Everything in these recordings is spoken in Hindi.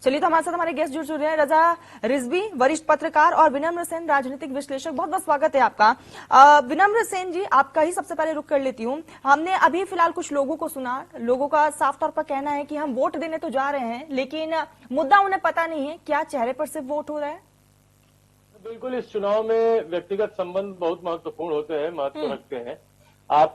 चलिए, तो हमारे साथ हमारे गेस्ट जुड़ चुके हैं। रजा रिजवी, वरिष्ठ पत्रकार, और विनम्र सेन, राजनीतिक विश्लेषक। बहुत बहुत स्वागत है आपका। विनम्र सेन जी, आपका ही सबसे पहले रुख कर लेती हूँ। हमने अभी फिलहाल कुछ लोगों को सुना, लोगों का साफ तौर पर कहना है कि हम वोट देने तो जा रहे हैं, लेकिन मुद्दा उन्हें पता नहीं है। क्या चेहरे पर सिर्फ वोट हो रहा है? बिल्कुल, इस चुनाव में व्यक्तिगत संबंध बहुत महत्वपूर्ण होते हैं, महत्व रखते हैं। आप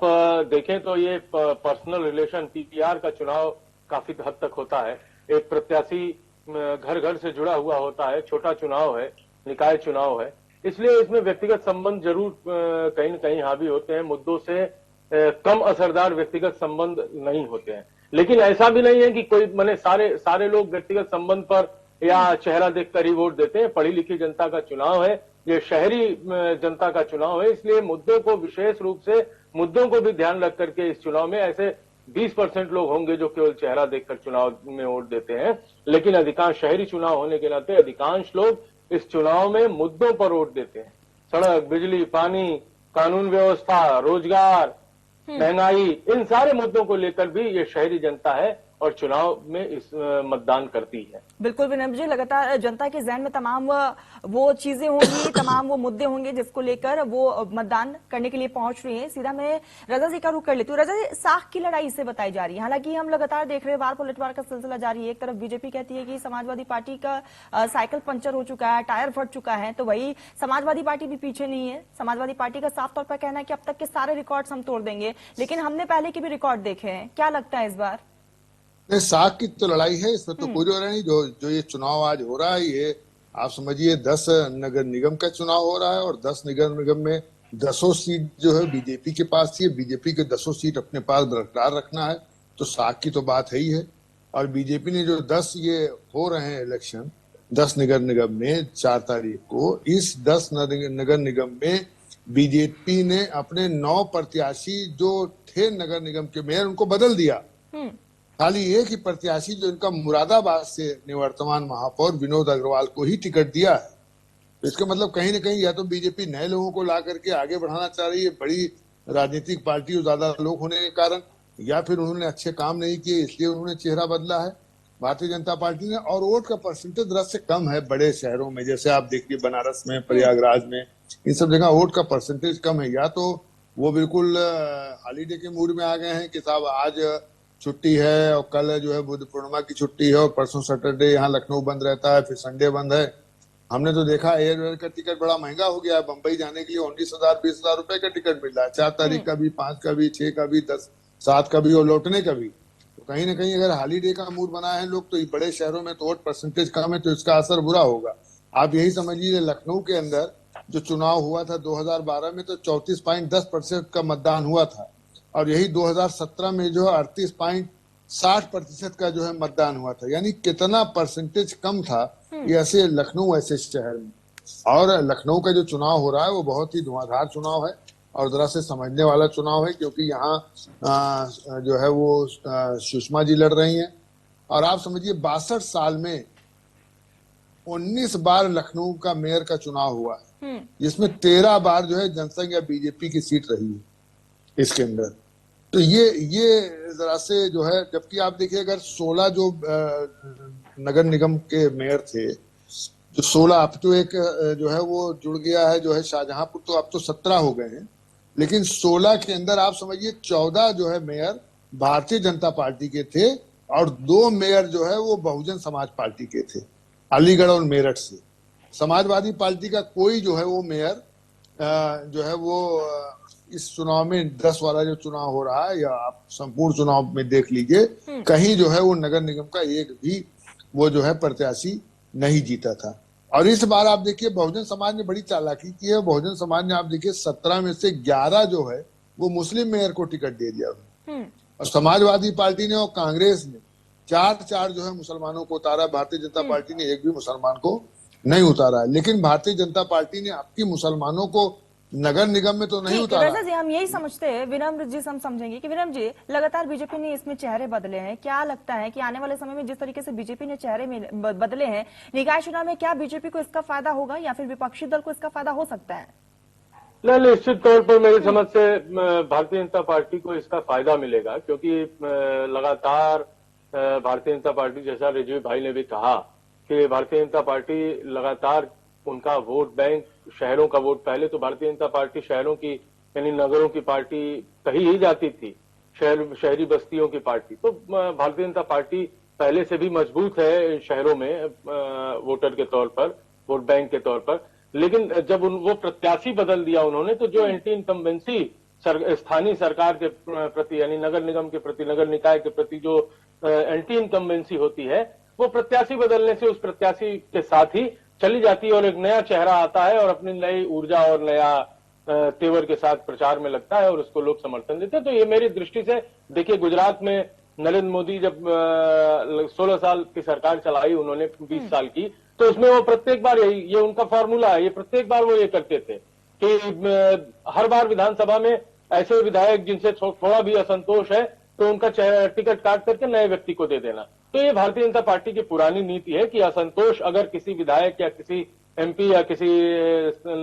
देखें तो ये पर्सनल रिलेशन, पीपीआर का चुनाव काफी हद तक होता है। एक प्रत्याशी घर घर से जुड़ा हुआ होता है, छोटा चुनाव है, निकाय चुनाव है, इसलिए इसमें व्यक्तिगत संबंध जरूर कहीं न कहीं हावी होते हैं। मुद्दों से कम असरदार व्यक्तिगत संबंध नहीं होते हैं। लेकिन ऐसा भी नहीं है कि कोई माने सारे लोग व्यक्तिगत संबंध पर या चेहरा देखकर ही वोट देते हैं। पढ़ी लिखी जनता का चुनाव है, ये शहरी जनता का चुनाव है, इसलिए मुद्दों को विशेष रूप से मुद्दों को भी ध्यान रख करके इस चुनाव में ऐसे 20% लोग होंगे जो केवल चेहरा देखकर चुनाव में वोट देते हैं। लेकिन अधिकांश शहरी चुनाव होने के नाते अधिकांश लोग इस चुनाव में मुद्दों पर वोट देते हैं। सड़क, बिजली, पानी, कानून व्यवस्था, रोजगार, महंगाई, इन सारे मुद्दों को लेकर भी ये शहरी जनता है और चुनाव में इस मतदान करती है। बिल्कुल विनम्र जी, लगातार जनता के जहन में तमाम वो चीजें होंगी, तमाम वो मुद्दे होंगे जिसको लेकर वो मतदान करने के लिए पहुंच रही हैं। सीधा मैं रजा जी का रुख कर लेती हूँ। रजा जी, साख की लड़ाई से बताई जा रही है। हालांकि हम लगातार देख रहे हैं, वार पलटवार का सिलसिला जारी है। एक तरफ बीजेपी कहती है कि समाजवादी पार्टी का साइकिल पंचर हो चुका है, टायर फट चुका है, तो वही समाजवादी पार्टी भी पीछे नहीं है। समाजवादी पार्टी का साफ तौर पर कहना है कि अब तक के सारे रिकॉर्ड हम तोड़ देंगे, लेकिन हमने पहले के भी रिकॉर्ड देखे हैं। क्या लगता है इस बार? साख की तो लड़ाई है, इसमें तो कोई जो नहीं। जो ये चुनाव आज हो रहा है, ये आप समझिए 10 नगर निगम का चुनाव हो रहा है, और 10 नगर निगम में 10 सीट जो है बीजेपी के पास थी। बीजेपी के 10 सीट अपने पास बरकरार रखना है, तो साख की तो बात है ही है। और बीजेपी ने जो 10 ये हो रहे हैं इलेक्शन 10 नगर निगम में 4 तारीख को, इस 10 नगर निगम में बीजेपी ने अपने 9 प्रत्याशी जो थे नगर निगम के मेयर, उनको बदल दिया। खाली एक ही प्रत्याशी जो इनका मुरादाबाद से निवर्तमान महापौर विनोद अग्रवाल को ही टिकट दिया है। तो इसका मतलब कहीं ना कहीं या तो बीजेपी नए लोगों को ला करके आगे बढ़ाना चाह रही है, बड़ी राजनीतिक पार्टी और ज्यादा लोग होने के कारण, या फिर उन्होंने अच्छे काम नहीं किए इसलिए उन्होंने चेहरा बदला है भारतीय जनता पार्टी ने। और वोट का परसेंटेज जरा से कम है बड़े शहरों में, जैसे आप देखिए बनारस में, प्रयागराज में, इन सब जगह वोट का परसेंटेज कम है। या तो वो बिल्कुल हॉलीडे के मूड में आ गए हैं कि साहब आज छुट्टी है और कल जो है बुद्ध पूर्णिमा की छुट्टी है और परसों सैटरडे यहाँ लखनऊ बंद रहता है, फिर संडे बंद है। हमने तो देखा एयरवेयर का टिकट बड़ा महंगा हो गया है। बंबई जाने के लिए 19,000 20,000 रुपए का टिकट मिल रहा है, 4 तारीख का भी, 5 का भी, 6 का भी, 10 7 का भी और लौटने का भी। तो कहीं ना कहीं अगर हॉलीडे का मूड बना है लोग, तो बड़े शहरों में तो वोट परसेंटेज कम है, तो इसका असर बुरा होगा। आप यही समझ लीजिए लखनऊ के अंदर जो चुनाव हुआ था 2012 में, तो 34.10% का मतदान हुआ था, और यही 2017 में जो है 38.60% का जो है मतदान हुआ था। यानी कितना परसेंटेज कम था ये ऐसे लखनऊ ऐसे शहर में। और लखनऊ का जो चुनाव हो रहा है वो बहुत ही धुआंधार चुनाव है और जरा से समझने वाला चुनाव है, क्योंकि यहाँ जो है वो सुषमा जी लड़ रही हैं। और आप समझिए 62 साल में 19 बार लखनऊ का मेयर का चुनाव हुआ है, जिसमें 13 बार जो है जनसंघ या बीजेपी की सीट रही है इसके अंदर। तो ये जरा से जो है, जबकि आप देखिए अगर 16 जो नगर निगम के मेयर थे, जो 16 अब तो एक जो है वो जुड़ गया है जो है शाहजहांपुर, तो अब तो 17 हो गए हैं। लेकिन 16 के अंदर आप समझिए 14 जो है मेयर भारतीय जनता पार्टी के थे और 2 मेयर जो है वो बहुजन समाज पार्टी के थे, अलीगढ़ और मेरठ से। समाजवादी पार्टी का कोई जो है वो मेयर जो है वो इस चुनाव में 10 वाला जो चुनाव हो रहा है, या आप संपूर्ण चुनाव में देख लीजिए, कहीं जो है वो नगर निगम का एक भी वो जो है प्रत्याशी नहीं जीता था। और इस बार आप देखिए बहुजन समाज ने बड़ी चालाकी की है। बहुजन समाज ने आप देखिए 17 में से 11 जो है वो मुस्लिम मेयर को टिकट दे दिया, और समाजवादी पार्टी ने और कांग्रेस ने 4 जो है मुसलमानों को उतारा। भारतीय जनता पार्टी ने एक भी मुसलमान को नहीं उतारा है। लेकिन भारतीय जनता पार्टी ने आपकी मुसलमानों को नगर निगम में तो नहीं उतारा। रजा जी, हम यही समझते हैं, विनम्र जी हम समझेंगे कि विनम्र जी लगातार बीजेपी ने इसमें चेहरे बदले हैं। क्या लगता है कि आने वाले समय में जिस तरीके से बीजेपी ने चेहरे में बदले हैं निकाय चुनाव में, क्या बीजेपी को इसका फायदा होगा या फिर विपक्षी दल को इसका फायदा हो सकता है? निश्चित तौर पर मेरी समझ से भारतीय जनता पार्टी को इसका फायदा मिलेगा, क्योंकि लगातार भारतीय जनता पार्टी, जैसा रिजवी भाई ने भी कहा, कि भारतीय जनता पार्टी लगातार उनका वोट बैंक, शहरों का वोट, पहले तो भारतीय जनता पार्टी शहरों की यानी नगरों की पार्टी कही ही जाती थी, शहरी बस्तियों की पार्टी। तो भारतीय जनता पार्टी पहले से भी मजबूत है शहरों में वोटर के तौर पर, वोट बैंक के तौर पर। लेकिन जब वो प्रत्याशी बदल दिया उन्होंने, तो जो एंटी इनकम्बेंसी स्थानीय सरकार के प्रति यानी नगर निगम के प्रति, नगर निकाय के प्रति जो एंटी इनकम्बेंसी होती है, वो प्रत्याशी बदलने से उस प्रत्याशी के साथ ही चली जाती है और एक नया चेहरा आता है और अपनी नई ऊर्जा और नया तेवर के साथ प्रचार में लगता है और उसको लोग समर्थन देते हैं। तो ये मेरी दृष्टि से देखिए, गुजरात में नरेंद्र मोदी जब 16 साल की सरकार चलाई उन्होंने 20 साल की, तो उसमें वो प्रत्येक बार ये उनका फॉर्मूला है, ये प्रत्येक बार वो ये करते थे कि हर बार विधानसभा में ऐसे विधायक जिनसे थोड़ा भी असंतोष है तो उनका टिकट काट करके नए व्यक्ति को दे देना। तो ये भारतीय जनता पार्टी की पुरानी नीति है कि असंतोष अगर किसी विधायक या किसी एमपी या किसी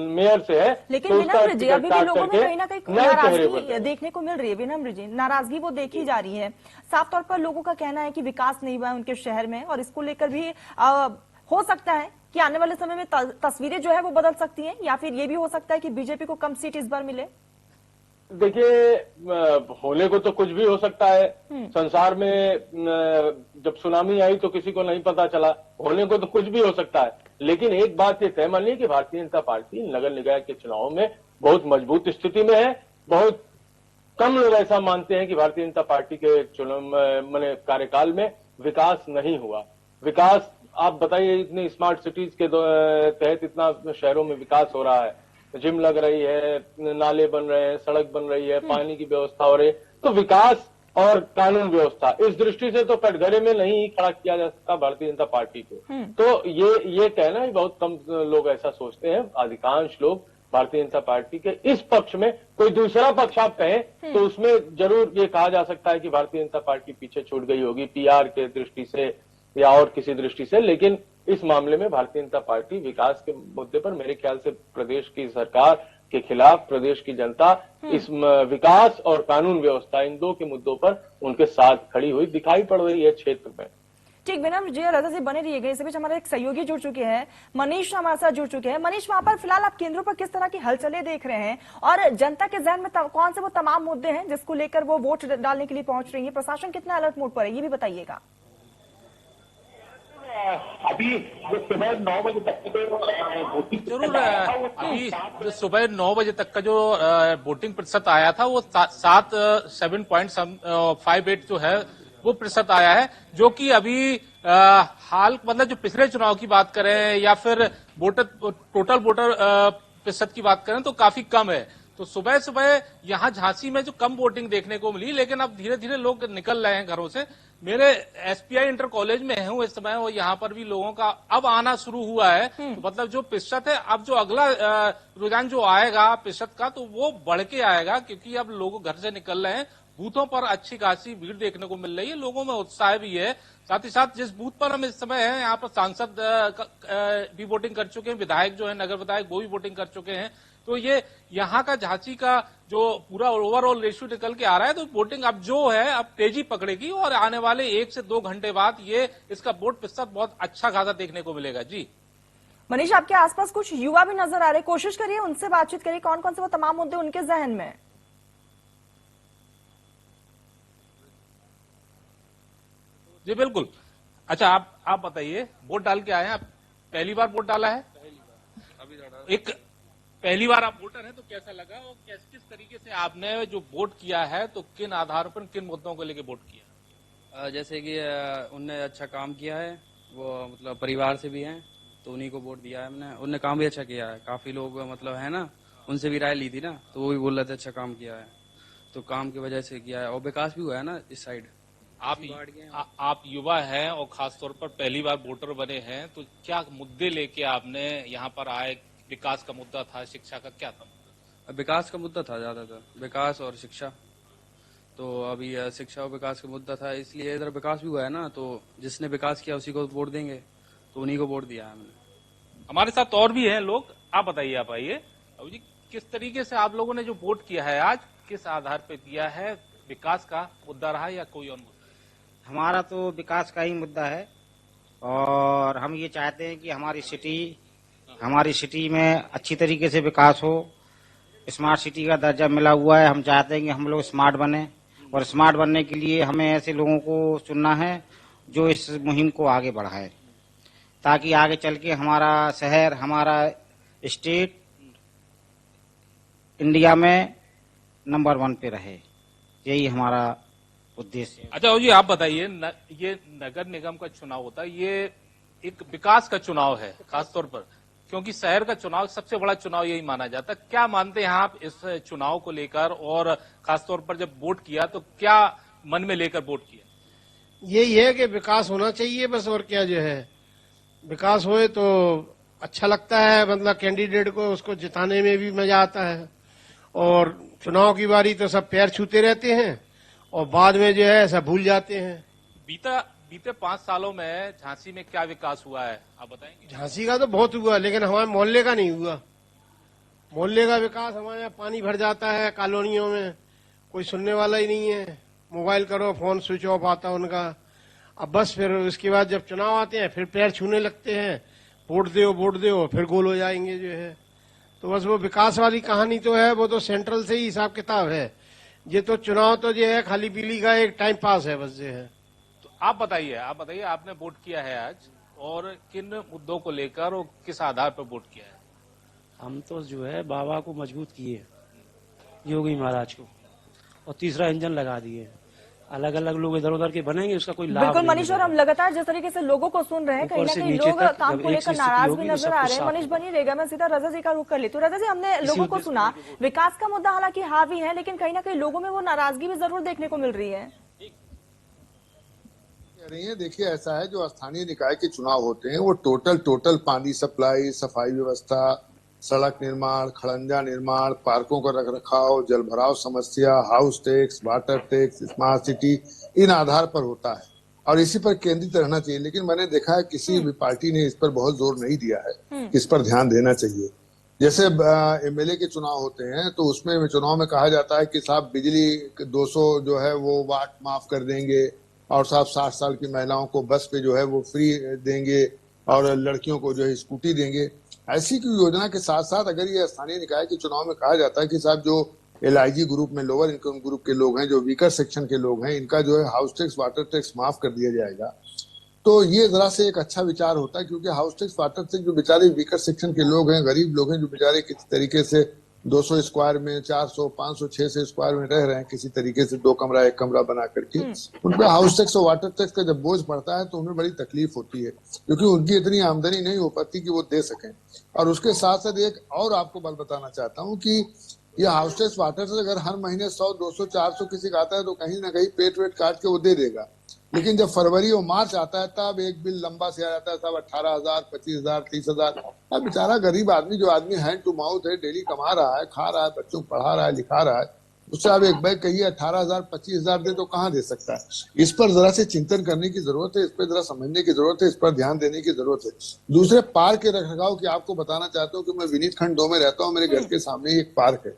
मेयर से है, लेकिन तो विनम्र जी, अभी भी लोगों में कहीं ना कहीं नाराजगी देखने को मिल रही है। विनम्र जी, नाराजगी वो देखी जा रही है। साफ तौर पर लोगों का कहना है कि विकास नहीं हुआ है उनके शहर में, और इसको लेकर भी हो सकता है कि आने वाले समय में तस्वीरें जो है वो बदल सकती हैं, या फिर ये भी हो सकता है कि बीजेपी को कम सीट इस बार मिले। देखिए, होने को तो कुछ भी हो सकता है। संसार में जब सुनामी आई तो किसी को नहीं पता चला, होने को तो कुछ भी हो सकता है। लेकिन एक बात ये तय मानिए कि भारतीय जनता पार्टी नगर निकाय के चुनाव में बहुत मजबूत स्थिति में है। बहुत कम लोग ऐसा मानते हैं कि भारतीय जनता पार्टी के चुनाव कार्यकाल में विकास नहीं हुआ। विकास आप बताइए, इतनी स्मार्ट सिटीज के तहत इतना शहरों में विकास हो रहा है, जिम लग रही है, नाले बन रहे हैं, सड़क बन रही है, पानी की व्यवस्था हो रही है। तो विकास और कानून व्यवस्था, इस दृष्टि से तो कटघरे में नहीं खड़ा किया जा सकता भारतीय जनता पार्टी को। तो ये कहना है, बहुत कम लोग ऐसा सोचते हैं। अधिकांश लोग भारतीय जनता पार्टी के इस पक्ष में, कोई दूसरा पक्ष आप कहें तो उसमें जरूर ये कहा जा सकता है कि भारतीय जनता पार्टी पीछे छूट गई होगी पीआर के दृष्टि से या और किसी दृष्टि से। लेकिन इस मामले में भारतीय जनता पार्टी विकास के मुद्दे पर मेरे ख्याल से प्रदेश की सरकार के खिलाफ प्रदेश की जनता इस विकास और कानून व्यवस्था, इन दो के मुद्दों पर उनके साथ खड़ी हुई दिखाई पड़ रही है क्षेत्र में। ठीक, विनम्र जी, रजा से बने रहिएगा। इस बीच हमारे एक सहयोगी जुड़ चुके हैं, मनीष हमारे साथ जुड़ चुके हैं। मनीष, वहां पर फिलहाल आप केंद्रों पर किस तरह की हलचलें देख रहे हैं, और जनता के जहन में कौन से वो तमाम मुद्दे हैं जिसको लेकर वो वोट डालने के लिए पहुंच रही है? प्रशासन कितना अलर्ट मोड पर है, ये भी बताइएगा। अभी जो सुबह 9 बजे तक जरूर, अभी जो सुबह 9 बजे तक का जो वोटिंग प्रतिशत आया था वो 7.58 जो है वो प्रतिशत आया है, जो कि अभी हाल मतलब जो पिछले चुनाव की बात करें या फिर टोटल वोटर प्रतिशत की बात करें तो काफी कम है। तो सुबह सुबह यहाँ झांसी में जो कम वोटिंग देखने को मिली, लेकिन अब धीरे धीरे लोग निकल रहे हैं घरों से। मेरे एसपीआई इंटर कॉलेज में हूँ इस समय, और यहाँ पर भी लोगों का अब आना शुरू हुआ है। तो मतलब जो प्रतिशत है, अब जो अगला रुझान जो आएगा प्रतिशत का, तो वो बढ़ के आएगा, क्योंकि अब लोग घर से निकल रहे हैं। बूथों पर अच्छी खासी भीड़ देखने को मिल रही है, लोगों में उत्साह भी है। साथ ही साथ जिस बूथ पर हम इस समय हैं, यहाँ पर सांसद भी वोटिंग कर चुके हैं, विधायक जो है नगर विधायक वो भी वोटिंग कर चुके हैं। तो ये यहाँ का झांसी का जो पूरा ओवरऑल रेशियो निकल के आ रहा है, तो वोटिंग अब जो है अब तेजी पकड़ेगी, और आने वाले 1 से 2 घंटे बाद ये इसका वोट प्रतिशत बहुत अच्छा खासा देखने को मिलेगा। जी मनीष, आपके आसपास कुछ युवा भी नजर आ रहे, कोशिश करिए उनसे बातचीत करिए, कौन कौन से वो तमाम मुद्दे उनके जहन में। जी बिल्कुल। अच्छा, आप बताइए, वोट डाल के आए हैं आप? पहली बार वोट डाला है? एक पहली बार आप वोटर हैं, तो कैसा लगा, और किस तरीके से आपने जो वोट किया है, तो किन आधार पर किन मुद्दों को लेकर वोट किया? जैसे कि उनने अच्छा काम किया है, वो मतलब परिवार से भी हैं, तो उन्हीं को वोट दिया है हमने। उनने काम भी अच्छा किया है, काफी लोग मतलब है ना, उनसे भी राय ली थी ना, तो वो भी बोल रहे थे अच्छा काम किया है, तो काम की वजह से किया है, और विकास भी हुआ है ना इस साइड। आप युवा हैं और खासतौर पर पहली बार वोटर बने हैं, तो क्या मुद्दे लेके आपने यहाँ पर आए? विकास का मुद्दा था, शिक्षा का क्या था? विकास का मुद्दा था ज्यादातर, विकास और शिक्षा। तो अभी शिक्षा और विकास का मुद्दा था, इसलिए इधर विकास भी हुआ है ना, तो जिसने विकास किया उसी को वोट देंगे, तो उन्हीं को वोट दिया है हमने। हमारे साथ और भी हैं लोग, आप बताइए, आप आइए। अब जी, किस तरीके से आप लोगों ने जो वोट किया है आज, किस आधार पर किया है? विकास का मुद्दा रहा या कोई और मुद्दा? हमारा तो विकास का ही मुद्दा है, और हम ये चाहते हैं कि हमारी सिटी में अच्छी तरीके से विकास हो। स्मार्ट सिटी का दर्जा मिला हुआ है, हम चाहते हैं कि हम लोग स्मार्ट बने, और स्मार्ट बनने के लिए हमें ऐसे लोगों को चुनना है जो इस मुहिम को आगे बढ़ाए, ताकि आगे चल के हमारा शहर, हमारा स्टेट इंडिया में नंबर 1 पे रहे। यही हमारा उद्देश्य है। अच्छा जी, आप बताइए, ये नगर निगम का चुनाव होता है, ये एक विकास का चुनाव है खासतौर पर, क्योंकि शहर का चुनाव सबसे बड़ा चुनाव यही माना जाता है। क्या मानते हैं आप इस चुनाव को लेकर, और खासतौर पर जब वोट किया तो क्या मन में लेकर वोट किया? यही है कि विकास होना चाहिए बस, और क्या जो है, विकास होए तो अच्छा लगता है, मतलब कैंडिडेट को उसको जिताने में भी मजा आता है। और चुनाव की बारी तो सब पैर छूते रहते हैं और बाद में जो है ऐसा भूल जाते हैं। बीते 5 सालों में झांसी में क्या विकास हुआ है, आप बताएंगे? झांसी का तो बहुत हुआ, लेकिन हमारे मोहल्ले का नहीं हुआ। मोहल्ले का विकास, हमारे यहाँ पानी भर जाता है कॉलोनियों में, कोई सुनने वाला ही नहीं है। मोबाइल करो, फोन स्विच ऑफ आता उनका। अब बस फिर उसके बाद जब चुनाव आते हैं फिर पैर छूने लगते हैं, वोट दो, फिर गोल हो जाएंगे जो है। तो बस वो विकास वाली कहानी तो है, वो तो सेंट्रल से ही हिसाब किताब है। ये तो चुनाव तो जो है खाली पीली का एक टाइम पास है बस जो है। तो आप बताइए, आपने वोट किया है आज, और किन मुद्दों को लेकर और किस आधार पर वोट किया है? हम तो जो है बाबा को मजबूत किए, योगी महाराज को, और तीसरा इंजन लगा दिए। अलग अलग लोग इधर उधर के बनेंगे, उसका कोई लाभ बिल्कुल नहीं मनीष, और हम लगातार जिस तरीके से लोगों को सुन रहे हैं, कहीं ना कहीं लोग काम को लेकर नाराज भी नजर आ रहे हैं। मनीष बनी रहेगा, मैं सीधा रजा जी का रुख कर लेती हूँ। रजा जी, हमने लोगों को सुना, विकास का मुद्दा हालांकि हावी है, लेकिन कहीं ना कहीं लोगों में वो नाराजगी भी जरूर देखने को मिल रही है। देखिए, ऐसा है, जो स्थानीय निकाय के चुनाव होते हैं वो टोटल पानी सप्लाई, सफाई व्यवस्था, सड़क निर्माण, खड़ंजा निर्माण, पार्कों का रखरखाव, जलभराव समस्या, house tax, water tax, smart city, इन आधार पर होता है और इसी पर केंद्रित रहना चाहिए। लेकिन मैंने देखा है किसी भी पार्टी ने इस पर बहुत जोर नहीं दिया है, इस पर ध्यान देना चाहिए। जैसे एमएलए के चुनाव होते हैं तो उसमें चुनाव में कहा जाता है कि साहब बिजली 200 जो है वो वाट माफ कर देंगे, और साहब 60 साल की महिलाओं को बस पे जो है वो फ्री देंगे, और लड़कियों को जो है स्कूटी देंगे। ऐसी की योजना के साथ साथ अगर ये स्थानीय निकाय के चुनाव में कहा जाता है कि साहब जो LIG ग्रुप में लोअर इनकम ग्रुप के लोग हैं, जो वीकर सेक्शन के लोग हैं, इनका जो है हाउस टैक्स, वाटर टैक्स माफ कर दिया जाएगा, तो ये जरा से एक अच्छा विचार होता है। क्योंकि हाउस टैक्स, वाटर टैक्स, जो बेचारे वीकर सेक्शन के लोग हैं, गरीब लोग हैं, जो बेचारे किसी तरीके से 200 स्क्वायर में, 400, 500, 600 स्क्वायर में रह रहे हैं, किसी तरीके से 2 कमरा 1 कमरा बना करके, उन पर हाउस टैक्स और वाटर टैक्स का जब बोझ पड़ता है तो उन्हें बड़ी तकलीफ होती है, क्योंकि उनकी इतनी आमदनी नहीं हो पाती कि वो दे सकें। और उसके साथ साथ एक और आपको बात बताना चाहता हूँ कि ये हाउस टैक्स, वाटर टैक्स अगर हर महीने 100, 200, 400 किसी का आता है तो कहीं ना कहीं पेट वेट काट के वो दे देगा। लेकिन जब फरवरी और मार्च आता है तब एक बिल लंबा से आ जाता है, तब 18,000, 25,000, 30,000। अब बेचारा गरीब आदमी, जो आदमी हैंड टू माउथ है, डेली कमा रहा है, खा रहा है, बच्चों को पढ़ा रहा है, लिखा रहा है, उससे अब एक बैग कहिए 18,000, 25,000 दे तो कहाँ दे सकता है। इस पर जरा से चिंतन करने की जरूरत है, इस पर जरा समझने की जरूरत है, इस पर ध्यान देने की जरूरत है। दूसरे पार्क के रखरखाव की आपको बताना चाहता हूँ कि मैं विनीत खंड 2 में रहता हूँ, मेरे घर के सामने ही एक पार्क है,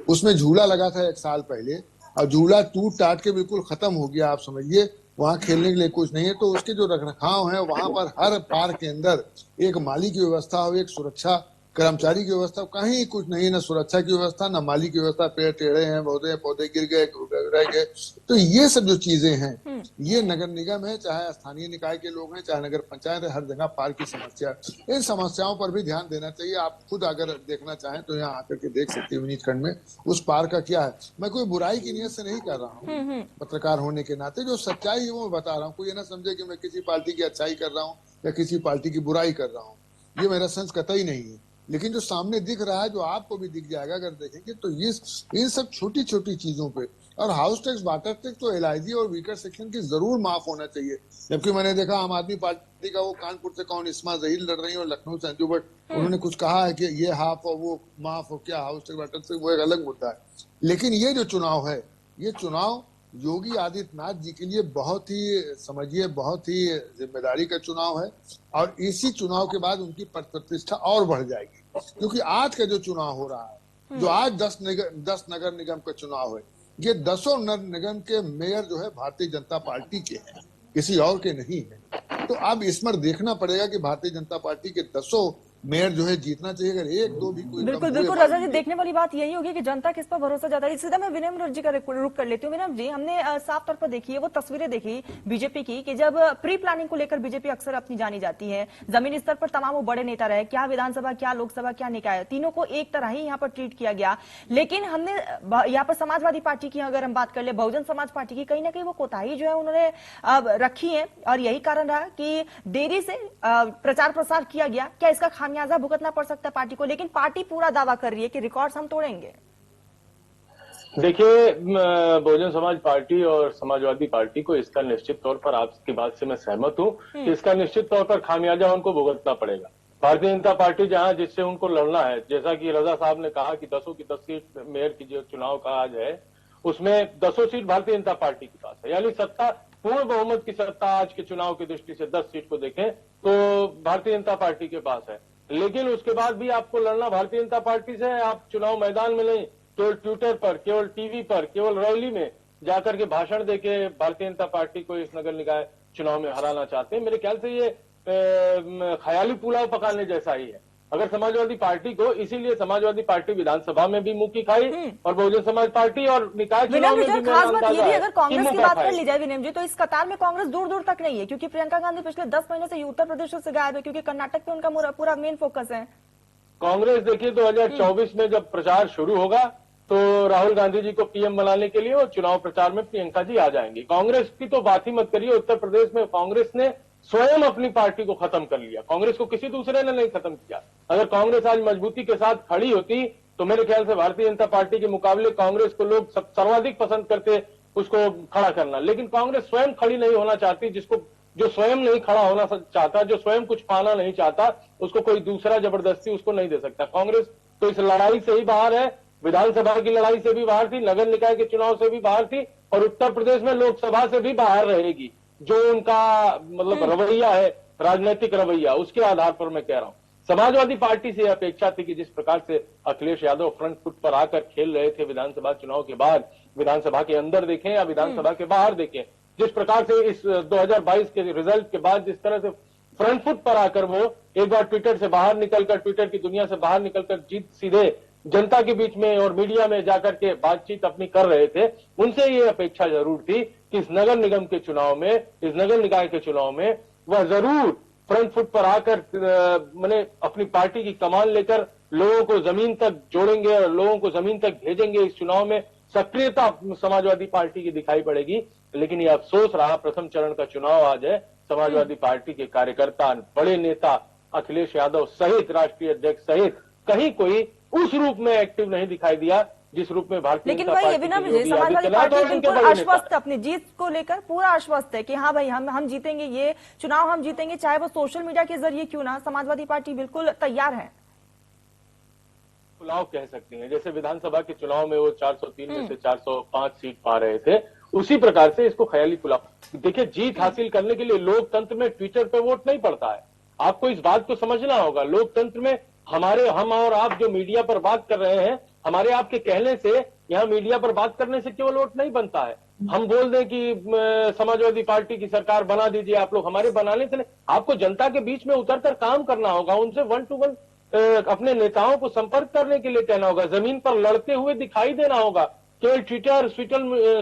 उसमें झूला लगा था 1 साल पहले, और झूला टूट टाट के बिल्कुल खत्म हो गया। आप समझिए वहां खेलने के लिए कुछ नहीं है। तो उसके जो रखरखाव है, वहां पर हर पार्क के अंदर एक माली की व्यवस्था हो, एक सुरक्षा कर्मचारी की व्यवस्था, कहीं कुछ नहीं, न सुरक्षा की व्यवस्था, न माली की व्यवस्था। पेड़ टेढ़े हैं, पौधे गिर गए, रह गए। तो ये सब जो चीजें हैं, ये नगर निगम है, चाहे स्थानीय निकाय के लोग हैं, चाहे नगर पंचायत है, हर जगह पार्क की समस्या, इन समस्याओं पर भी ध्यान देना चाहिए। आप खुद अगर देखना चाहें तो यहाँ आकर के देख सकते हैं विनीत खंड में उस पार्क का क्या है। मैं कोई बुराई की नीयत से नहीं कर रहा हूँ, पत्रकार होने के नाते जो सच्चाई है वो बता रहा हूँ। कोई ये ना समझे कि मैं किसी पार्टी की अच्छाई कर रहा हूँ या किसी पार्टी की बुराई कर रहा हूँ, ये मेरा सेंस कतई नहीं है। लेकिन जो सामने दिख रहा है, जो आपको भी दिख जाएगा अगर देखेंगे, तो ये इन सब छोटी छोटी चीजों पे, और हाउस टैक्स, वाटर टैक्स तो LIG और वीकर सेक्शन की जरूर माफ होना चाहिए। जबकि मैंने देखा आम आदमी पार्टी का वो कानपुर से कौन इस्मा जहीर लड़ रही है और लखनऊ से अंजू भट्ट, उन्होंने कुछ कहा है कि ये हाफ और वो माफ हो, क्या हाउस टैक्स, वाटर टैक्स, वो एक अलग मुद्दा है। लेकिन ये जो चुनाव है, ये चुनाव योगी आदित्यनाथ जी के लिए बहुत ही, समझिए, बहुत ही जिम्मेदारी का चुनाव है। और इसी चुनाव के बाद उनकी प्रतिष्ठा और बढ़ जाएगी, क्योंकि आज का जो चुनाव हो रहा है, जो आज 10 नगर निगम का चुनाव है, ये 10 नगर निगम के मेयर जो है भारतीय जनता पार्टी के हैं, किसी और के नहीं है। तो अब इसमें देखना पड़ेगा कि भारतीय जनता पार्टी के 10 मेयर जो है जीतना चाहिए। अगर एक दो भी कोई बिल्कुल बिल्कुल रजा जी, देखने वाली बात यही होगी कि जनता किस पर भरोसा जाता है। सीधा मैं विनम्र जी का रुख कर लेती हूँ। विनम्र जी, हमने साफ तौर पर देखी है वो तस्वीरें देखी बीजेपी की कि जब प्री प्लानिंग को लेकर बीजेपी अक्सर अपनी जानी जाती है, जमीनी स्तर पर तमाम वो बड़े नेता रहे, क्या विधानसभा क्या लोकसभा क्या निकाय, तीनों को एक तरह ही यहाँ पर ट्रीट किया गया। लेकिन हमने यहाँ पर समाजवादी पार्टी की अगर हम बात कर ले, बहुजन समाज पार्टी की, कहीं ना कहीं वो कोताही जो है उन्होंने रखी है और यही कारण रहा कि देरी से प्रचार प्रसार किया गया। क्या इसका खामियाजा भुगतना पड़ सकता है पार्टी को? लेकिन पार्टी पूरा दावा कर रही है कि रिकॉर्ड्स हम तोड़ेंगे। देखिए, बहुजन समाज पार्टी और समाजवादी पार्टी को इसका निश्चित तौर पर आपकी बात से मैं सहमत हूं कि इसका निश्चित तौर पर खामियाजा उनको भुगतना पड़ेगा। भारतीय जनता पार्टी जहां जिससे उनको लड़ना है, जैसा कि रजा साहब ने कहा कि 10 की 10 सीट मेयर की जो चुनाव का आज है उसमें 10 सीट भारतीय जनता पार्टी के पास है, यानी सत्ता पूर्ण बहुमत की सत्ता आज के चुनाव की दृष्टि से 10 सीट को देखें तो भारतीय जनता पार्टी के पास है। लेकिन उसके बाद भी आपको लड़ना भारतीय जनता पार्टी से है। आप चुनाव मैदान में नहीं, केवल ट्विटर पर, केवल टीवी पर, केवल रैली में जाकर के भाषण देके भारतीय जनता पार्टी को इस नगर निकाय चुनाव में हराना चाहते हैं। मेरे ख्याल से ये ख्याली पुलाव पकाने जैसा ही है। अगर समाजवादी पार्टी को, इसीलिए समाजवादी पार्टी विधानसभा में भी मुंह की खाई और बहुजन समाज पार्टी और निकाय चुनाव में भी। खास बात ये भी, अगर कांग्रेस की बात कर ली जाए विनम जी, तो इस कतार में कांग्रेस दूर दूर तक नहीं है, क्योंकि प्रियंका गांधी पिछले 10 महीनों से उत्तर प्रदेश से गायब है, क्योंकि कर्नाटक पे उनका पूरा मेन फोकस है। कांग्रेस देखिए 2024 में जब प्रचार शुरू होगा तो राहुल गांधी जी को पीएम बनाने के लिए और चुनाव प्रचार में प्रियंका जी आ जाएंगी। कांग्रेस की तो बात ही मत करिए। उत्तर प्रदेश में कांग्रेस ने स्वयं अपनी पार्टी को खत्म कर लिया, कांग्रेस को किसी दूसरे ने नहीं खत्म किया। अगर कांग्रेस आज मजबूती के साथ खड़ी होती तो मेरे ख्याल से भारतीय जनता पार्टी के मुकाबले कांग्रेस को लोग सर्वाधिक पसंद करते उसको खड़ा करना। लेकिन कांग्रेस स्वयं खड़ी नहीं होना चाहती। जो स्वयं नहीं खड़ा होना चाहता, जो स्वयं कुछ पाना नहीं चाहता, उसको कोई दूसरा जबरदस्ती उसको नहीं दे सकता। कांग्रेस तो इस लड़ाई से ही बाहर है, विधानसभा की लड़ाई से भी बाहर थी, नगर निकाय के चुनाव से भी बाहर थी और उत्तर प्रदेश में लोकसभा से भी बाहर रहेगी। जो उनका मतलब रवैया है, राजनीतिक रवैया, उसके आधार पर मैं कह रहा हूं। समाजवादी पार्टी से अपेक्षा थी कि जिस प्रकार से अखिलेश यादव फ्रंट फुट पर आकर खेल रहे थे विधानसभा चुनाव के बाद, विधानसभा के अंदर देखें या विधानसभा के बाहर देखें, जिस प्रकार से इस 2022 के रिजल्ट के बाद जिस तरह से फ्रंट फुट पर आकर वो एक बार ट्विटर से बाहर निकलकर, ट्विटर की दुनिया से बाहर निकलकर जीत सीधे जनता के बीच में और मीडिया में जाकर के बातचीत अपनी कर रहे थे, उनसे ये अपेक्षा जरूर थी कि इस नगर निगम के चुनाव में, इस नगर निकाय के चुनाव में वह जरूर फ्रंट फुट पर आकर मैंने अपनी पार्टी की कमान लेकर लोगों को जमीन तक जोड़ेंगे और लोगों को जमीन तक भेजेंगे। इस चुनाव में सक्रियता समाजवादी पार्टी की दिखाई पड़ेगी। लेकिन ये अफसोस रहा, प्रथम चरण का चुनाव आज है, समाजवादी पार्टी के कार्यकर्ता, बड़े नेता अखिलेश यादव सहित, राष्ट्रीय अध्यक्ष सहित कहीं कोई उस रूप में एक्टिव नहीं दिखाई दिया जिस रूप में भारतीय लेकिन वही समाजवादी पार्टी बिल्कुल आश्वस्त, अपनी जीत को लेकर पूरा आश्वस्त है कि हाँ भाई हम जीतेंगे, ये चुनाव हम जीतेंगे, चाहे वो सोशल मीडिया के जरिए क्यों ना। समाजवादी पार्टी बिल्कुल तैयार है। पुलाव कह सकती हैं, जैसे विधानसभा के चुनाव में वो 403 में से 405 सीट पा रहे थे, उसी प्रकार से इसको ख्याली पुलाव। देखिए, जीत हासिल करने के लिए लोकतंत्र में ट्विटर पे वोट नहीं पड़ता है। आपको इस बात को समझना होगा। लोकतंत्र में हम और आप जो मीडिया पर बात कर रहे हैं, हमारे आपके कहने से, यहाँ मीडिया पर बात करने से केवल वोट नहीं बनता है। हम बोल दें कि समाजवादी पार्टी की सरकार बना दीजिए आप लोग, हमारे बनाने से नहीं, आपको जनता के बीच में उतरकर काम करना होगा, उनसे 1 to 1 अपने नेताओं को संपर्क करने के लिए कहना होगा, जमीन पर लड़ते हुए दिखाई देना होगा। केवल ट्विटर,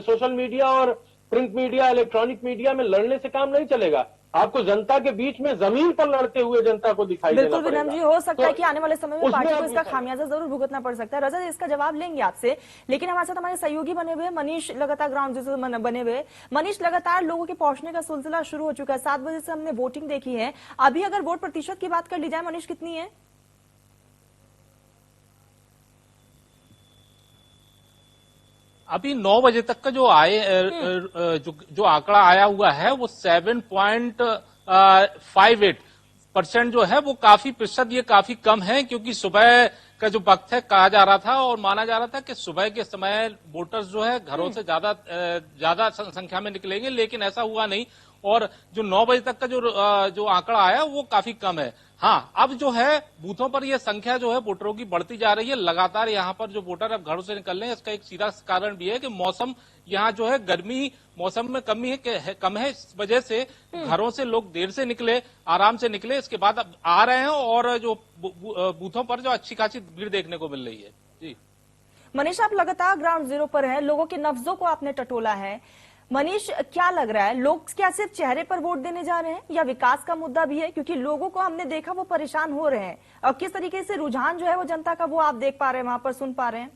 सोशल मीडिया और प्रिंट मीडिया, इलेक्ट्रॉनिक मीडिया में लड़ने से काम नहीं चलेगा। आपको जनता के बीच में जमीन पर लड़ते हुए जनता को दिखाई देना पड़ेगा। बिल्कुल विनम जी, हो सकता है कि आने वाले समय में पार्टी को इसका खामियाजा जरूर भुगतना पड़ सकता है। रजा जी इसका जवाब लेंगे आपसे, लेकिन हमारे साथ हमारे सहयोगी बने हुए मनीष लगातार ग्राउंड जैसे बने हुए। मनीष, लगातार लोगों के पहुंचने का सिलसिला शुरू हो चुका है। 7 बजे से हमने वोटिंग देखी है। अभी अगर वोट प्रतिशत की बात कर ली जाए मनीष, कितनी है? अभी 9 बजे तक का जो जो आंकड़ा आया हुआ है वो 7.58% जो है वो काफी प्रतिशत, ये काफी कम है, क्योंकि सुबह का जो वक्त है कहा जा रहा था और माना जा रहा था कि सुबह के समय वोटर्स जो है घरों से ज्यादा संख्या में निकलेंगे, लेकिन ऐसा हुआ नहीं। और जो 9 बजे तक का जो आंकड़ा आया वो काफी कम है। हाँ, अब जो है बूथों पर ये संख्या जो है वोटरों की बढ़ती जा रही है। लगातार यहाँ पर जो वोटर अब घरों से निकल रहे हैं, इसका एक सीधा कारण भी है कि मौसम यहाँ जो है गर्मी मौसम में कम है। इस वजह से घरों से लोग देर से निकले, आराम से निकले, इसके बाद अब आ रहे हैं और जो बूथों पर जो अच्छी खासी भीड़ देखने को मिल रही है। जी मनीष, आप लगातार ग्राउंड जीरो पर हैं, लोगों के नब्जों को आपने टटोला है। मनीष, क्या लग रहा है, लोग क्या सिर्फ चेहरे पर वोट देने जा रहे हैं या विकास का मुद्दा भी है? क्योंकि लोगों को हमने देखा वो परेशान हो रहे हैं, और किस तरीके से रुझान जो है वो जनता का वो आप देख पा रहे हैं, वहां पर सुन पा रहे हैं।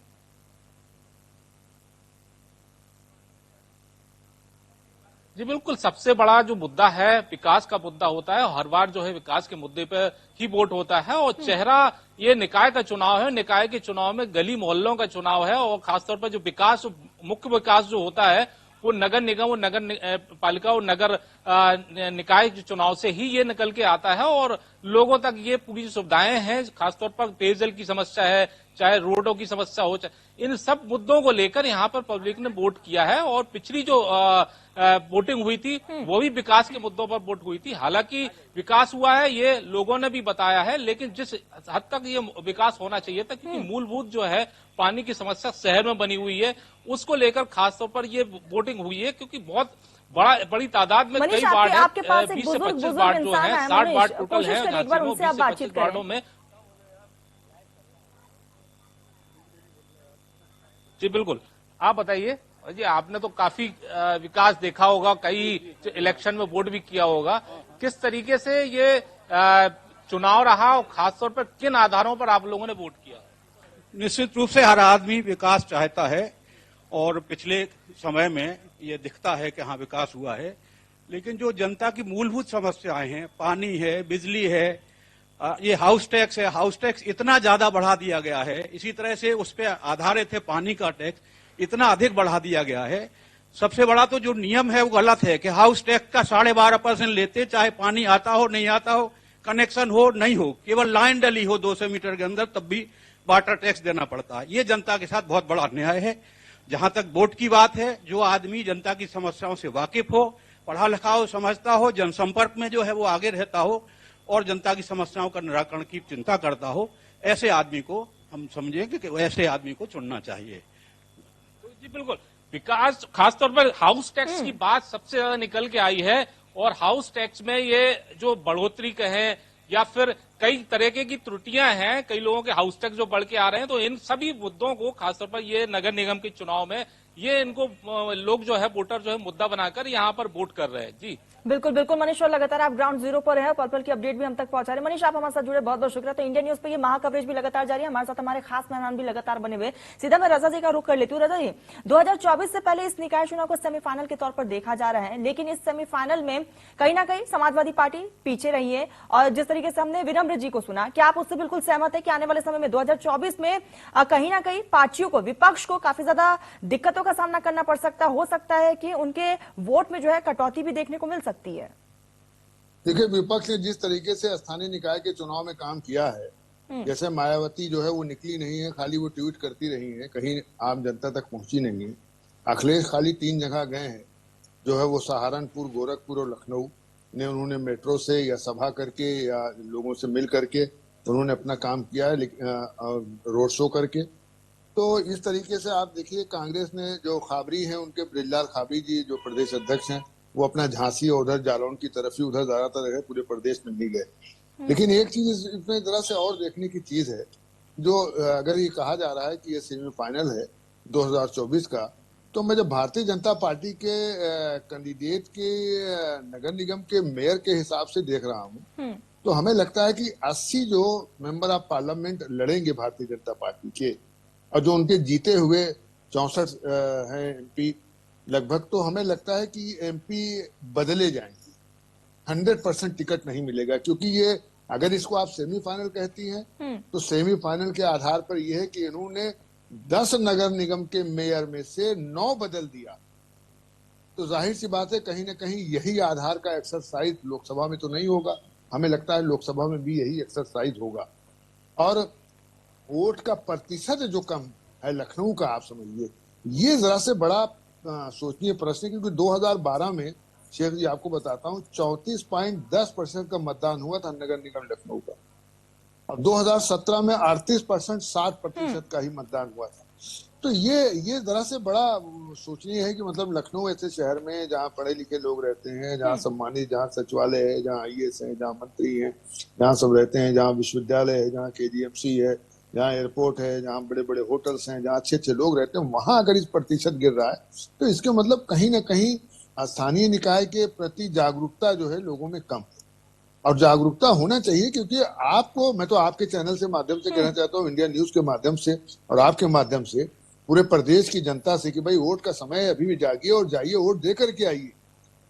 जी बिल्कुल, सबसे बड़ा जो मुद्दा है विकास का मुद्दा होता है। हर बार जो है विकास के मुद्दे पर ही वोट होता है और चेहरा ये निकाय का चुनाव है। निकाय के चुनाव में गली मोहल्लों का चुनाव है और खासतौर पर जो विकास, मुख्य विकास जो होता है वो नगर निगम और नगर पालिका और नगर निकाय के चुनाव से ही ये निकल के आता है और लोगों तक ये पूरी सुविधाएं हैं। खासतौर पर पेयजल की समस्या है, चाहे रोडों की समस्या हो, इन सब मुद्दों को लेकर यहाँ पर पब्लिक ने वोट किया है। और पिछली जो वोटिंग हुई थी वो भी विकास के मुद्दों पर वोट हुई थी। हालांकि विकास हुआ है ये लोगों ने भी बताया है, लेकिन जिस हद तक ये विकास होना चाहिए था, क्योंकि मूलभूत जो है पानी की समस्या शहर में बनी हुई है, उसको लेकर खासतौर पर ये वोटिंग हुई है। क्योंकि बहुत बड़ी तादाद में कई वार्ड है, 20 से 25 वार्ड जो है, 60 वार्ड टोटल है झांसी में, 20 से 25 वार्डों में। जी बिल्कुल, आप बताइए जी, आपने तो काफी विकास देखा होगा, कई इलेक्शन में वोट भी किया होगा, किस तरीके से ये चुनाव रहा और खासतौर पर किन आधारों पर आप लोगों ने वोट किया? निश्चित रूप से हर आदमी विकास चाहता है और पिछले समय में ये दिखता है कि हाँ विकास हुआ है, लेकिन जो जनता की मूलभूत समस्याएं हैं, पानी है, बिजली है, ये हाउस टैक्स है, हाउस टैक्स इतना ज्यादा बढ़ा दिया गया है, इसी तरह से उस पर आधारित है पानी का टैक्स इतना अधिक बढ़ा दिया गया है। सबसे बड़ा तो जो नियम है वो गलत है कि हाउस टैक्स का 12.5% लेते, चाहे पानी आता हो नहीं आता हो, कनेक्शन हो नहीं हो, केवल लाइन डली हो 200 मीटर के अंदर तब भी वाटर टैक्स देना पड़ता है। ये जनता के साथ बहुत बड़ा अन्याय है। जहां तक वोट की बात है, जो आदमी जनता की समस्याओं से वाकिफ हो, पढ़ा लिखा हो, समझता हो, जनसंपर्क में जो है वो आगे रहता हो और जनता की समस्याओं का निराकरण की चिंता करता हो, ऐसे आदमी को हम समझेंगे कि ऐसे आदमी को चुनना चाहिए। जी बिल्कुल, विकास खासतौर पर हाउस टैक्स की बात सबसे ज्यादा निकल के आई है और हाउस टैक्स में ये जो बढ़ोतरी कहें या फिर कई तरह की त्रुटियां हैं, कई लोगों के हाउस टैक्स जो बढ़ के आ रहे हैं, तो इन सभी मुद्दों को खासतौर पर ये नगर निगम के चुनाव में ये इनको लोग जो है वोटर जो है मुद्दा बनाकर यहाँ पर वोट कर रहे हैं। जी बिल्कुल बिल्कुल मनीष, और लगातार आप ग्राउंड जीरो पर हैं, पल पल की अपडेट भी हम तक पहुंचा रहे हैं। मनीष, आप हमारे साथ जुड़े बहुत बहुत शुक्रिया। तो इंडिया न्यूज पे ये महा कवरेज भी लगातार जारी है, हमारे साथ हमारे खास मेहमान भी लगातार बने हुए। सीधा मैं रजा जी का रुख कर लेती हूँ। रजा जी, 2024 से पहले इस निकाय चुनाव को सेमीफाइनल के तौर पर देखा जा रहा है, लेकिन इस सेमीफाइनल में कहीं ना कहीं समाजवादी पार्टी पीछे रही है और जिस तरीके से हमने विनम्र जी को सुना, क्या आप उससे बिल्कुल सहमत है कि आने वाले समय में 2024 में कहीं ना कहीं पार्टियों को, विपक्ष को काफी ज्यादा दिक्कतों का सामना करना पड़ सकता हो सकता है कि उनके वोट में जो है कटौती भी देखने को मिल सकती है? देखिए, विपक्ष ने जिस तरीके से स्थानीय निकाय के चुनाव में काम किया है, जैसे मायावती जो है वो निकली नहीं है, खाली वो ट्वीट करती रही है, कहीं आम जनता तक पहुंची नहीं है। अखिलेश खाली 3 जगह गए हैं, जो है वो सहारनपुर, गोरखपुर और लखनऊ ने उन्होंने मेट्रो से या सभा करके या लोगों से मिल करके उन्होंने अपना काम किया है, रोड शो करके। तो इस तरीके से आप देखिए, कांग्रेस ने जो खाबरी है उनके ब्रिजलाल खाबरी जी जो प्रदेश अध्यक्ष हैं, वो अपना झांसी और उधर जालौन की तरफ ही उधर ज्यादातर रहे, पूरे प्रदेश में नहीं गए। लेकिन एक चीज इसमें जरा से और देखने की चीज है, जो अगर ये कहा जा रहा है कि ये सेमीफाइनल है 2024 का, तो मैं जब भारतीय जनता पार्टी के कैंडिडेट के नगर निगम के मेयर के हिसाब से देख रहा हूँ, तो हमें लगता है कि 80 जो मेंबर ऑफ पार्लियामेंट लड़ेंगे भारतीय जनता पार्टी के, और जो उनके जीते हुए 64 हैं एमपी लगभग, तो हमें लगता है कि एमपी बदले जाएंगे। 100% टिकट नहीं मिलेगा, क्योंकि ये अगर इसको आप सेमीफाइनल कहती हैं तो सेमीफाइनल के आधार पर यह है कि इन्होंने 10 नगर निगम के मेयर में से 9 बदल दिया, तो जाहिर सी बात है कहीं ना कहीं यही आधार का एक्सरसाइज लोकसभा में तो नहीं होगा। हमें लगता है लोकसभा में भी यही एक्सरसाइज होगा। और वोट का प्रतिशत जो कम है लखनऊ का, आप समझिए, ये जरा से बड़ा सोचनीय प्रश्न है, क्योंकि 2012 में शेख जी आपको बताता हूँ 34.10% का मतदान हुआ था नगर निगम लखनऊ का, और 2017 में 38% 60% का ही मतदान हुआ था। तो ये जरा से बड़ा सोचनीय है कि मतलब लखनऊ ऐसे शहर में जहाँ पढ़े लिखे लोग रहते हैं, जहाँ सम्मानित, जहाँ सचिवालय है, जहाँ IAS है, जहाँ मंत्री हैं, जहाँ सब रहते हैं, जहाँ विश्वविद्यालय है, जहाँ KGMC है, जहाँ एयरपोर्ट है, जहाँ बड़े बड़े होटल्स हैं, जहाँ अच्छे अच्छे लोग रहते हैं, वहां अगर इस प्रतिशत गिर रहा है तो इसके मतलब कहीं ना कहीं स्थानीय निकाय के प्रति जागरूकता जो है लोगों में कम है। और जागरूकता होना चाहिए, क्योंकि आपको, मैं तो आपके चैनल से माध्यम से कहना चाहता हूँ, इंडिया न्यूज के माध्यम से और आपके माध्यम से पूरे प्रदेश की जनता से, कि भाई वोट का समय अभी भी जागिए और जाइए, वोट दे करके आइए।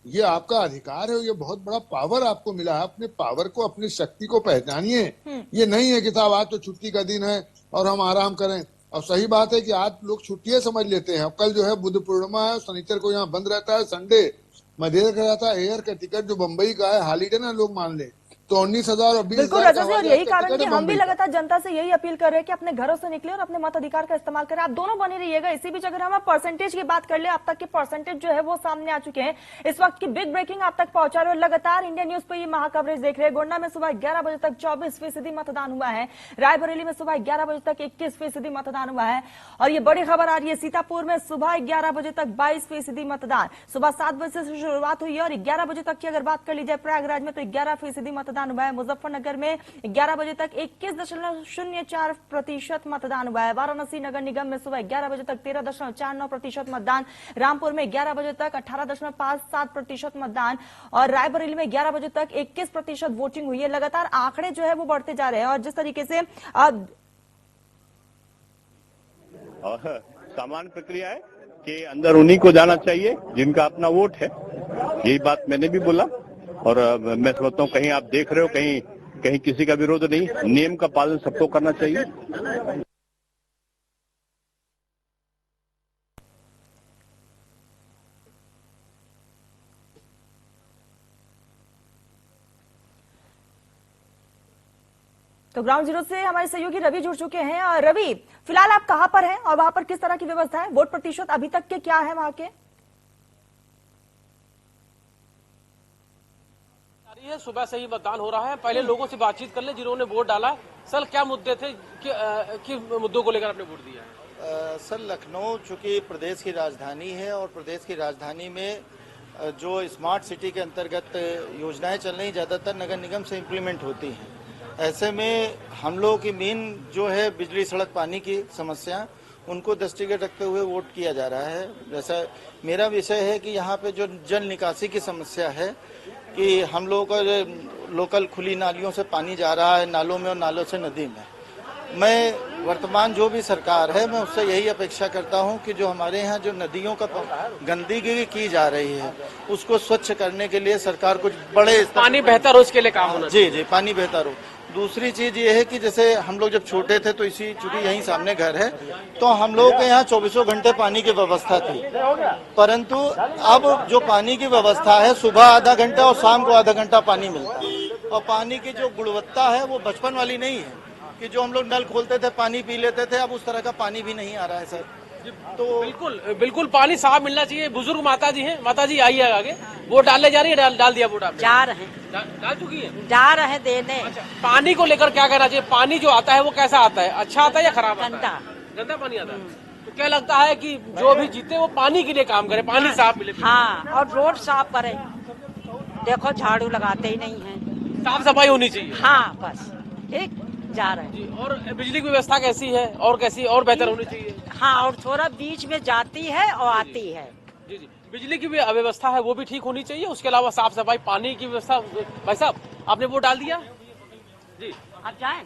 ये आपका अधिकार है, ये बहुत बड़ा पावर आपको मिला है। अपने पावर को, अपनी शक्ति को पहचानिए। ये नहीं है कि साहब आज तो छुट्टी का दिन है और हम आराम करें। और सही बात है कि आज लोग छुट्टियां समझ लेते हैं। कल जो है बुद्ध पूर्णिमा है, शनिचर को यहाँ बंद रहता है, संडे मैं देख रहा था एयर का टिकट जो बम्बई का है, हॉलीडे ना लोग मान ले, तो 19,000 और 20,000 बिल्कुल रजा जी, और यही कारण कि हम भी लगातार जनता से यही अपील कर रहे हैं कि अपने घरों से निकले और अपने मताधिकार का इस्तेमाल करें। आप दोनों बने रहिएगा। इसी बीच अगर हम परसेंटेज की बात कर ले, अब तक के परसेंटेज जो है वो सामने आ चुके हैं। इस वक्त की बिग ब्रेकिंग आप तक पहुंचा रहे हो, लगातार इंडिया न्यूज पर ये महा कवरेज देख रहे हैं। गोंडा में सुबह 11 बजे तक 24% मतदान हुआ है। रायबरेली में सुबह 11 बजे तक 21% मतदान हुआ है। और ये बड़ी खबर आ रही है, सीतापुर में सुबह 11 बजे तक 22% मतदान। सुबह 7 बजे से शुरुआत हुई और 11 बजे तक की अगर बात कर ली जाए प्रयागराज में तो 11% मतदान हुआ है। मुजफ्फरनगर में 11 बजे तक 21.04% मतदान हुआ है। वाराणसी नगर निगम में सुबह 11 बजे तक 13.49% मतदान। रामपुर में 11 बजे तक 18.57% मतदान और रायबरेली में 11 बजे तक 21% वोटिंग हुई है। लगातार आंकड़े जो है वो बढ़ते जा रहे हैं और जिस तरीके से सामान्य प्रक्रिया है कि अंदर उन्हीं को जाना चाहिए जिनका अपना वोट है। यही बात मैंने भी बोला और मैं समझता हूँ कहीं आप देख रहे हो, कहीं किसी का विरोध नहीं। नियम का पालन सबको करना चाहिए। तो ग्राउंड जीरो से हमारे सहयोगी रवि जुड़ चुके हैं। और रवि, फिलहाल आप कहां पर हैं और वहां पर किस तरह की व्यवस्था है? वोट प्रतिशत अभी तक के क्या है वहां के? सुबह से ही मतदान हो रहा है। पहले लोगों से बातचीत कर ले जिन्होंने वोट डाला। सर, क्या मुद्दे थे, किस मुद्दों को लेकर आपने वोट दिया है? सर, लखनऊ चूंकि प्रदेश की राजधानी है और प्रदेश की राजधानी में जो स्मार्ट सिटी के अंतर्गत योजनाएं चल रही ज्यादातर नगर निगम से इम्प्लीमेंट होती हैं। ऐसे में हम लोगों की मेन जो है बिजली, सड़क, पानी की समस्या, उनको दृष्टिगत रखते हुए वोट किया जा रहा है। जैसा मेरा विषय है कि यहाँ पे जो जल निकासी की समस्या है कि हम लोगों का लोकल खुली नालियों से पानी जा रहा है नालों में और नालों से नदी में। मैं वर्तमान जो भी सरकार है, मैं उससे यही अपेक्षा करता हूं कि जो हमारे यहाँ जो नदियों का गंदगी की जा रही है उसको स्वच्छ करने के लिए सरकार कुछ बड़े पानी बेहतर हो इसके लिए काम होना चाहिए। जी, पानी बेहतर हो। दूसरी चीज ये है कि जैसे हम लोग जब छोटे थे तो इसी चूंकि यहीं सामने घर है तो हम लोगों के यहाँ 24 घंटे पानी की व्यवस्था थी, परंतु अब जो पानी की व्यवस्था है सुबह आधा घंटा और शाम को आधा घंटा पानी मिलता है। और पानी की जो गुणवत्ता है वो बचपन वाली नहीं है कि जो हम लोग नल खोलते थे पानी पी लेते थे, अब उस तरह का पानी भी नहीं आ रहा है सर। तो बिल्कुल पानी साफ मिलना चाहिए। बुजुर्ग माता जी हैं, माता जी आइए आगे। वोट डालने जा रही है? डाल दिया वोट आपने? जा रहे हैं। डाल चुकी है? जा रहे देने। अच्छा, पानी को लेकर क्या कहना चाहिए? पानी जो आता है वो कैसा आता है? अच्छा आता है या खराब? गंदा। गंदा पानी आता है। तो क्या लगता है कि जो भी जीते वो पानी के लिए काम करे, पानी साफ मिले? हाँ, और रोड साफ करे। देखो झाड़ू लगाते ही नहीं है। साफ सफाई होनी चाहिए। हाँ, बस ठीक जा रहे हैं जी। और बिजली की व्यवस्था कैसी है और कैसी और बेहतर होनी चाहिए? हाँ, और थोड़ा बीच में जाती है और आती है। जी जी, बिजली की भी व्यवस्था है वो भी ठीक होनी चाहिए। उसके अलावा साफ सफाई, पानी की व्यवस्था। भाई साहब, आपने वोट डाल दिया? जी, आप जाएं?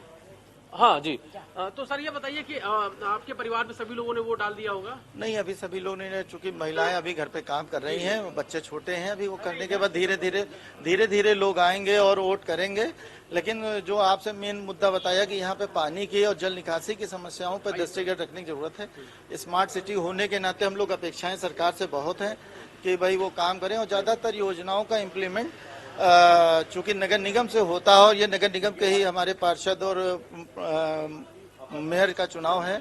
हाँ जी। तो सर ये बताइए कि आपके परिवार में सभी लोगों ने वोट डाल दिया होगा? नहीं, अभी सभी लोगों ने, चूंकि महिलाएं अभी घर पे काम कर रही हैं, बच्चे छोटे हैं, अभी वो करने के बाद धीरे धीरे लोग आएंगे और वोट करेंगे। लेकिन जो आपसे मेन मुद्दा बताया कि यहाँ पे पानी की और जल निकासी की समस्याओं पर दृष्टिगत रखने की जरूरत है। स्मार्ट सिटी होने के नाते हम लोग अपेक्षाएं सरकार से बहुत हैं कि भाई वो काम करें और ज्यादातर योजनाओं का इम्प्लीमेंट चूंकि नगर निगम से होता है और ये नगर निगम के ही हमारे पार्षद और मेयर का चुनाव है,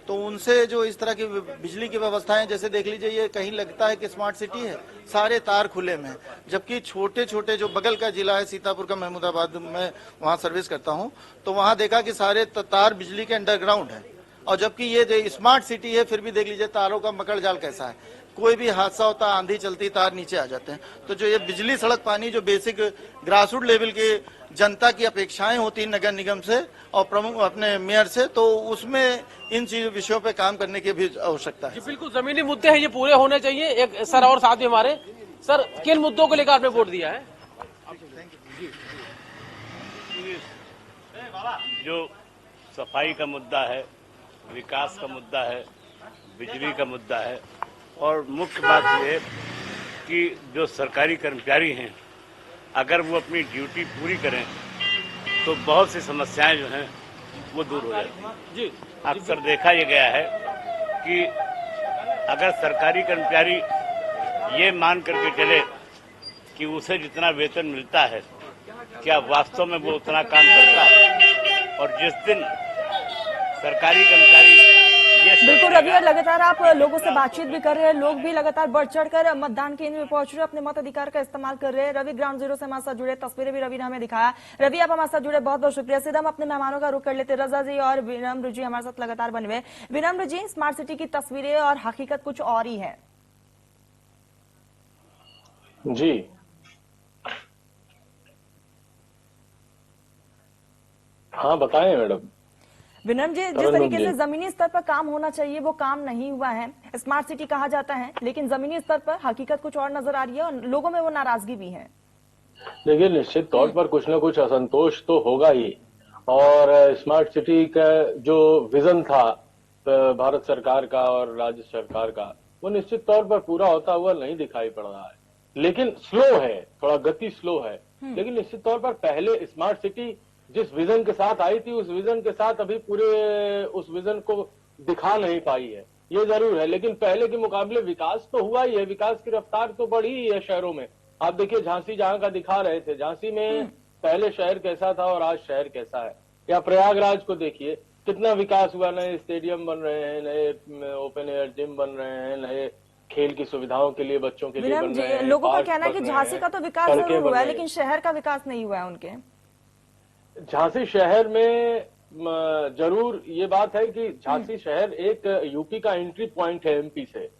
तो उनसे जो इस तरह की बिजली की व्यवस्थाएं, जैसे देख लीजिए ये कहीं लगता है कि स्मार्ट सिटी है, सारे तार खुले में, जबकि छोटे छोटे जो बगल का जिला है सीतापुर का, महमूदाबाद में वहां सर्विस करता हूं, तो वहां देखा कि सारे तार बिजली के अंडरग्राउंड है। और जबकि ये स्मार्ट सिटी है, फिर भी देख लीजिए तारों का मकड़ जाल कैसा है, कोई भी हादसा होता है, आंधी चलती, तार नीचे आ जाते हैं। तो जो ये बिजली, सड़क, पानी, जो बेसिक ग्रासरूट लेवल की जनता की अपेक्षाएं होती हैं नगर निगम से और प्रमुख अपने मेयर से, तो उसमें इन चीज विषयों पे काम करने की भी आवश्यकता है। बिल्कुल जमीनी मुद्दे हैं, ये पूरे होने चाहिए। एक सर और साथ में हमारे सर, किन मुद्दों को लेकर आपने वोट दिया है? जो सफाई का मुद्दा है, विकास का मुद्दा है, बिजली का मुद्दा है, और मुख्य बात यह है कि जो सरकारी कर्मचारी हैं, अगर वो अपनी ड्यूटी पूरी करें तो बहुत सी समस्याएं जो हैं वो दूर हो जाती हैं। अक्सर देखा यह गया है कि अगर सरकारी कर्मचारी ये मान करके चले कि उसे जितना वेतन मिलता है, क्या वास्तव में वो उतना काम करता है? और जिस दिन सरकारी कर्मचारी बिल्कुल रवि, और लगातार आप लोगों से बातचीत भी कर रहे हैं, लोग भी लगातार बढ़ चढ़कर मतदान केंद्र में पहुंच रहे हैं, अपने मताधिकार का इस्तेमाल कर रहे हैं। रवि ग्राउंड जीरो से हमारे साथ जुड़े, तस्वीरें भी रवि ने हमें दिखाया। रवि, आप हमारे साथ जुड़े, बहुत बहुत शुक्रिया। सीधा हम अपने मेहमानों का रुख कर लेते। रजा जी और विनम्र जी हमारे साथ लगातार बने हुए। विनम्र जी, स्मार्ट सिटी की तस्वीरें और हकीकत कुछ और ही है। जी, हाँ बताएं मैडम। विनम्र जी, जिस तरीके से जमीनी स्तर पर काम होना चाहिए वो काम नहीं हुआ है। स्मार्ट सिटी कहा जाता है, लेकिन जमीनी स्तर पर हकीकत कुछ और नजर आ रही है और लोगों में वो नाराजगी भी है। देखिए, निश्चित तौर पर कुछ न कुछ असंतोष तो होगा ही, और स्मार्ट सिटी का जो विजन था भारत सरकार का और राज्य सरकार का, वो निश्चित तौर पर पूरा होता हुआ नहीं दिखाई पड़ रहा है। लेकिन स्लो है, थोड़ा गति स्लो है, लेकिन निश्चित तौर पर पहले स्मार्ट सिटी जिस विजन के साथ आई थी, उस विजन के साथ अभी पूरे उस विजन को दिखा नहीं पाई है, ये जरूर है। लेकिन पहले के मुकाबले विकास तो हुआ ही है, विकास की रफ्तार तो बढ़ी ही है शहरों में। आप देखिए, झांसी जहां का दिखा रहे थे, झांसी में पहले शहर कैसा था और आज शहर कैसा है। या प्रयागराज को देखिए, कितना विकास हुआ, नए स्टेडियम बन रहे हैं, नए ओपन एयर जिम बन रहे हैं, नए खेल की सुविधाओं के लिए बच्चों के लिए बन रहे हैं। लोगों का कहना है कि झांसी का तो विकास जरूर हुआ है, लेकिन शहर का विकास नहीं हुआ है उनके। झांसी शहर में जरूर ये बात है कि झांसी शहर एक यूपी का एंट्री पॉइंट है एमपी से,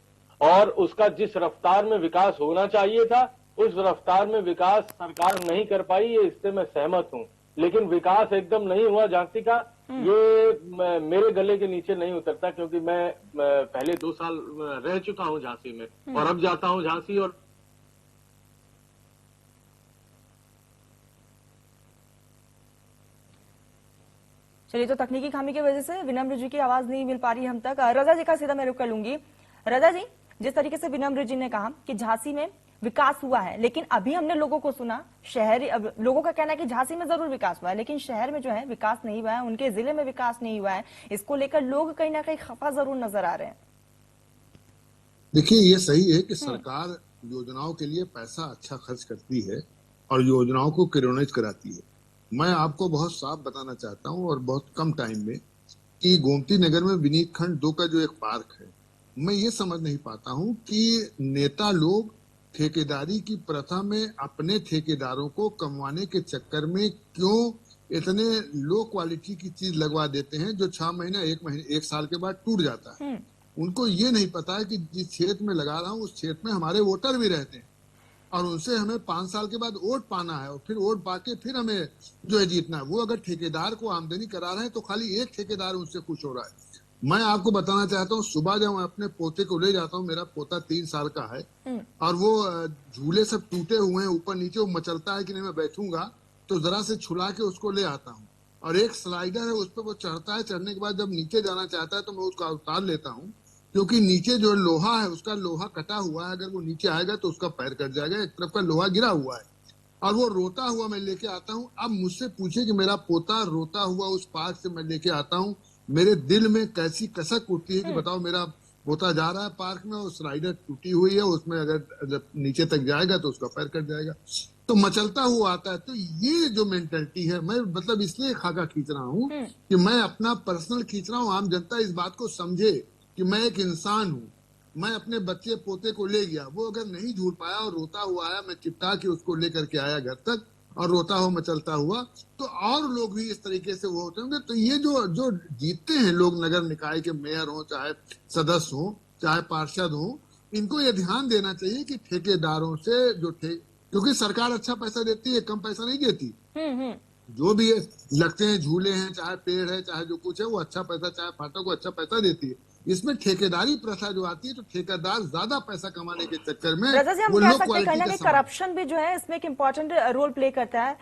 और उसका जिस रफ्तार में विकास होना चाहिए था, उस रफ्तार में विकास सरकार नहीं कर पाई, ये इससे मैं सहमत हूं। लेकिन विकास एकदम नहीं हुआ झांसी का, ये मेरे गले के नीचे नहीं उतरता, क्योंकि मैं पहले 2 साल रह चुका हूं झांसी में, और अब जाता हूं झांसी, और चलिए, तो तकनीकी खामी की वजह से विनम्र जी की आवाज नहीं मिल पा रही हम तक। रजा जी का सीधा मैं रुख कर लूंगी। रजा जी, जिस तरीके से विनम्र जी ने कहा कि झांसी में विकास हुआ है, लेकिन अभी हमने लोगों को सुना, लोगों का कहना है कि झांसी में जरूर विकास हुआ है, लेकिन शहर में जो है विकास नहीं हुआ है, उनके जिले में विकास नहीं हुआ है। इसको लेकर लोग कहीं ना कहीं खफा जरूर नजर आ रहे हैं। देखिए, ये सही है कि सरकार योजनाओं के लिए पैसा अच्छा खर्च करती है और योजनाओं को क्रियान्वित कराती है। मैं आपको बहुत साफ बताना चाहता हूं, और बहुत कम टाइम में, कि गोमती नगर में विनीत खंड 2 का जो एक पार्क है, मैं ये समझ नहीं पाता हूं कि नेता लोग ठेकेदारी की प्रथा में अपने ठेकेदारों को कमवाने के चक्कर में क्यों इतने लो क्वालिटी की चीज लगवा देते हैं जो 6 महीने, 1 महीने, 1 साल के बाद टूट जाता है। उनको ये नहीं पता है कि जिस क्षेत्र में लगा रहा हूँ उस क्षेत्र में हमारे वोटर भी रहते हैं, और उनसे हमें 5 साल के बाद वोट पाना है, और फिर वोट पाके फिर हमें जो है जीतना है। वो अगर ठेकेदार को आमदनी करा रहे हैं तो खाली एक ठेकेदार उनसे खुश हो रहा है। मैं आपको बताना चाहता हूँ, सुबह जब मैं अपने पोते को ले जाता हूँ, मेरा पोता 3 साल का है, और वो झूले सब टूटे हुए हैं ऊपर नीचे, वो मचलता है कि नहीं मैं बैठूंगा, तो जरा से छुला के उसको ले आता हूँ, और एक स्लाइडर है उस पर वो चढ़ता है। चढ़ने के बाद जब नीचे जाना चाहता है तो मैं उसको उतार लेता हूँ, क्योंकि नीचे जो लोहा है उसका लोहा कटा हुआ है, अगर वो नीचे आएगा तो उसका पैर कट जाएगा, एक तरफ का लोहा गिरा हुआ है, और वो रोता हुआ मैं लेके आता हूँ। अब मुझसे पूछे कि मेरा पोता रोता हुआ उस पार्क से मैं लेके आता हूँ, मेरे दिल में कैसी कसक उठती है कि बताओ, मेरा पोता जा रहा है पार्क में और स्लाइडर टूटी हुई है, उसमें अगर नीचे तक जाएगा तो उसका पैर कट जाएगा। तो मचलता हुआ आता है। तो ये जो मेंटेलिटी है, मैं मतलब इसलिए खाका खींच रहा हूँ कि मैं अपना पर्सनल खींच रहा हूँ, आम जनता इस बात को समझे कि मैं एक इंसान हूँ। मैं अपने बच्चे पोते को ले गया, वो अगर नहीं झूल पाया और रोता हुआ आया, मैं चिपटा के उसको लेकर के आया घर तक और रोता हुआ मचलता हुआ, तो और लोग भी इस तरीके से वो होते होंगे। तो ये जो जीतते हैं लोग, नगर निकाय के मेयर हो, चाहे सदस्य हो, चाहे पार्षद हो, इनको ये ध्यान देना चाहिए कि ठेकेदारों से क्योंकि सरकार अच्छा पैसा देती है, कम पैसा नहीं देती। जो भी लगते हैं झूले हैं, चाहे पेड़ है, चाहे जो कुछ है, वो अच्छा पैसा, चाहे फाटक को अच्छा पैसा देती है। इसमें ठेकेदारी प्रथा जो आती है, तो ठेकेदार ज्यादा पैसा कमाने के चक्कर में रजा जी, हम वो कह लो सकते हैं क्वालिटी कहीं ना का कहीं सामान करप्शन भी जो है इसमें एक इम्पोर्टेंट रोल प्ले करता है।